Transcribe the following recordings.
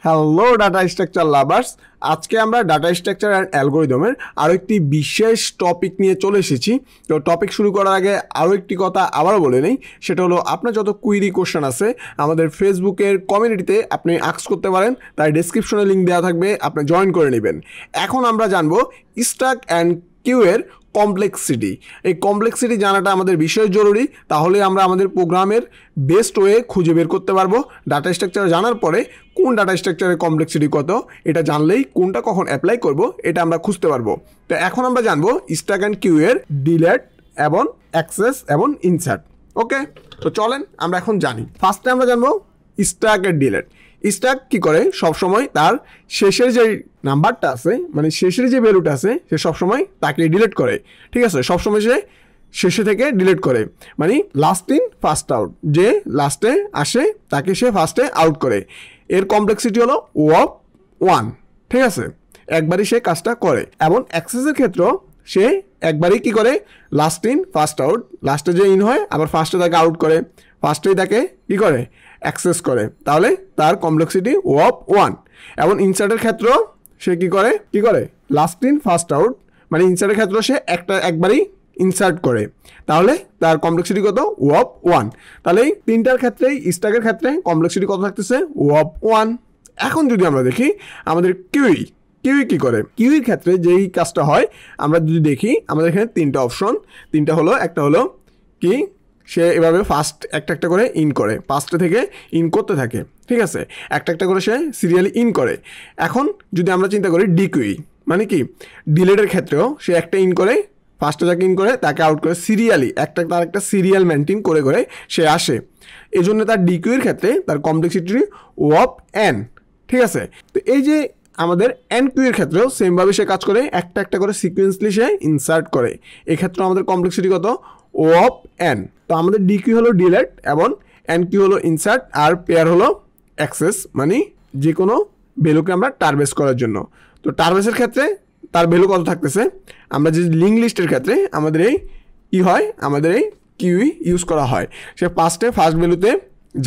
Hello data structure lovers, আজকে আমরা data structure and অ্যালগরিদমের আরও একটি বিশেষ টপিক নিয়ে চলে এসেছি। তো টপিক শুরু করার আগে আরও একটি কথা আবারও বলে নেই, সেটা হলো আপনার যত কুইরি কোশ্চেন আছে আমাদের ফেসবুকের কমিউনিটিতে আপনি আস্ক করতে পারেন, তাই ডেসক্রিপশনে লিঙ্ক দেওয়া থাকবে, আপনি জয়েন করে নেবেন। এখন আমরা জানবো স্ট্যাক অ্যান্ড কিউ এর কমপ্লেক্সিটি। এই কমপ্লেক্সিটি জানাটা আমাদের বিশেষ জরুরি, তাহলে আমরা আমাদের প্রোগ্রামের বেস্ট ওয়ে খুঁজে বের করতে পারবো। ডাটা স্ট্রাকচার জানার পরে কোন ডাটা স্ট্রাকচারের কমপ্লেক্সিটি কত এটা জানলেই কোনটা কখন অ্যাপ্লাই করব এটা আমরা খুঁজতে পারবো। তো এখন আমরা জানবো স্ট্যাক অ্যান্ড কিউ এর ডিলেট এবং অ্যাক্সেস এবং ইনসার্ট। ওকে, তো চলেন আমরা এখন জানি। ফার্স্টে আমরা জানবো স্ট্যাক এর ডিলেট। স্ট্যাক কি করে, সবসময় তার শেষের যে নাম্বারটা আছে, মানে শেষের যে ভ্যালুটা আছে, সে সবসময় তাকে ডিলিট করে। ঠিক আছে, সবসময় সে শেষে থেকে ডিলিট করে, মানে লাস্ট ইন ফার্স্ট আউট, যে লাস্টে আসে তাকে সে ফার্স্টে আউট করে। এর কমপ্লেক্সিটি হলো ওয়াপ 1। ঠিক আছে, একবারই সে কাজটা করে। এবং অ্যাক্সেসের ক্ষেত্রেও সে একবারই কি করে, লাস্ট ইন ফার্স্ট আউট, লাস্টে যে ইন হয় আবার ফার্স্টে তাকে আউট করে, ফার্স্টেই তাকে কি করে, অ্যাক্সেস করে। তাহলে তার কমপ্লেক্সিটি ওয়াপ 1। এবং ইনসার্টের ক্ষেত্রেও সে কি করে লাস্ট ইন ফার্স্ট আউট, মানে ইনসার্টের ক্ষেত্রেও সে একবারই ইনসার্ট করে, তাহলে তার কমপ্লেক্সিটি কত, ওয়াপ 1। তাহলে এই তিনটার ক্ষেত্রেই স্ট্যাকের ক্ষেত্রে কমপ্লেক্সিটি কত থাকতেছে, ওয়াপ 1। এখন যদি আমরা দেখি আমাদের কিউই কি করে, কিউইর ক্ষেত্রে যেই কাজটা হয় আমরা যদি দেখি, আমাদের এখানে তিনটা অপশন, একটা হলো কি, সে এভাবে ফার্স্ট একটা করে ইন করে, ফার্স্টে থেকে ইন করতে থাকে। ঠিক আছে, একটা করে সে সিরিয়ালি ইন করে। এখন যদি আমরা চিন্তা করি ডিকিউই, মানে কি, ডিলেটের ক্ষেত্রেও সে একটা ইন করে, ফার্স্টে যাকে ইন করে তাকে আউট করে, সিরিয়ালি তার একটা সিরিয়াল মেনটেন করে সে আসে। এই জন্য তার ডিকিউইর ক্ষেত্রে তার কমপ্লেক্সিটি ওয়াপ এন। ঠিক আছে, তো এই যে আমাদের এন কিউয়ের ক্ষেত্রেও সেমভাবে সে কাজ করে, একটা করে সিকোয়েন্সলি সে ইনসার্ট করে। এক্ষেত্রেও আমাদের কমপ্লেক্সিটি কত, ওয়াপ এন। তো আমাদের ডিকিউ হলো ডিলেট এবং এন কিউ হলো ইনসার্ট, আর পেয়ার হলো অ্যাক্সেস, মানে যে কোনো ভ্যালুকে আমরা টার্বেস করার জন্য। তো টার্বেসের ক্ষেত্রে তার ভ্যালু কত থাকতেছে, আমরা যে লিঙ্ক লিস্টের ক্ষেত্রে আমাদের এই কি হয়, আমাদের এই কিউই ইউজ করা হয়। সে ফার্স্ট ভ্যালুতে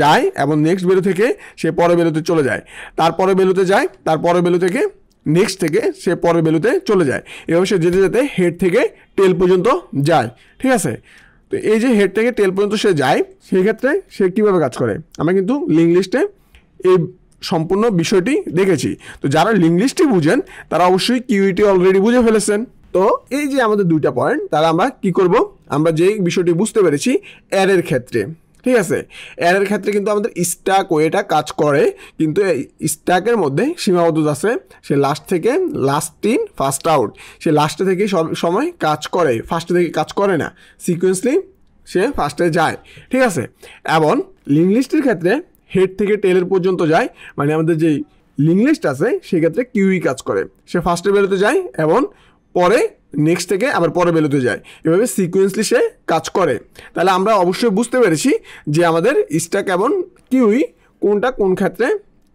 যায় এবং নেক্সট ভ্যালু থেকে সে পরের ভ্যালুতে চলে যায়, তারপরে ভ্যালুতে যায়, তারপরের ভ্যালু থেকে নেক্সট থেকে সে পরের ভ্যালুতে চলে যায়। এভাবে সে যেতে হেড থেকে টেল পর্যন্ত যায়। ঠিক আছে, তো এই যে হেড থেকে টেল পর্যন্ত সে যায়, সেই ক্ষেত্রে সে কীভাবে কাজ করে আমরা কিন্তু লিঙ্ক লিস্টে এই সম্পূর্ণ বিষয়টি দেখেছি। তো যারা লিঙ্ক লিস্টই বুঝেন তারা অবশ্যই কিউইটি অলরেডি বুঝে ফেলেছেন। তো এই যে আমাদের দুইটা পয়েন্ট, তারা আমরা কি করব, আমরা যেই বিষয়টি বুঝতে পেরেছি অ্যারের ক্ষেত্রে। ঠিক আছে, অ্যারের ক্ষেত্রে কিন্তু আমাদের স্ট্যাক ওয়েটা কাজ করে, কিন্তু স্ট্যাকের মধ্যে সীমাবদ্ধতা আছে। সে লাস্ট থেকে লাস্ট ইন ফার্স্ট আউট, সে লাস্টে থেকে সব সময় কাজ করে, ফার্স্টে থেকে কাজ করে না, সিকোয়েন্সলি সে ফার্স্টে যায়। ঠিক আছে, এবং লিঙ্ক লিস্টের ক্ষেত্রে হেড থেকে টেলের পর্যন্ত যায়, মানে আমাদের যেই লিঙ্ক লিস্ট আছে সেক্ষেত্রে কিউই কাজ করে। সে ফার্স্টে ভ্যালুতে যায় এবং পরে নেক্সট থেকে আবার পরে ভ্যালুতে যায়, এভাবে সিকোয়েন্সলি সে কাজ করে। তাহলে আমরা অবশ্যই বুঝতে পেরেছি যে আমাদের স্ট্যাক এবং কিউই কোনটা কোন ক্ষেত্রে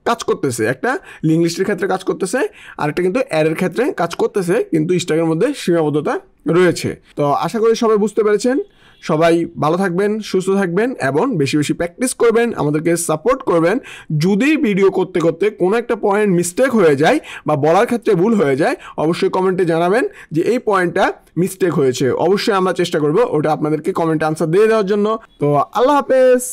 কাজ করতেছে। একটা লিঙ্ক লিস্টের ক্ষেত্রে কাজ করতেছে, আরেকটা কিন্তু অ্যারের ক্ষেত্রে কাজ করতেছে, কিন্তু স্ট্যাকের মধ্যে সীমাবদ্ধতা রয়েছে। তো আশা করি সবাই বুঝতে পেরেছেন। সবাই ভালো থাকবেন, সুস্থ থাকবেন এবং বেশি প্র্যাকটিস করবেন, আমাদেরকে সাপোর্ট করবেন। যদি ভিডিও করতে কোনো একটা পয়েন্ট মিস্টেক হয়ে যায় বা বলার ক্ষেত্রে ভুল হয়ে যায়, অবশ্যই কমেন্টে জানাবেন যে এই পয়েন্টটা মিস্টেক হয়েছে। অবশ্যই আমরা চেষ্টা করব ওটা আপনাদেরকে কমেন্টে আনসার দিয়ে দেওয়ার জন্য। তো আল্লাহ হাফেজ।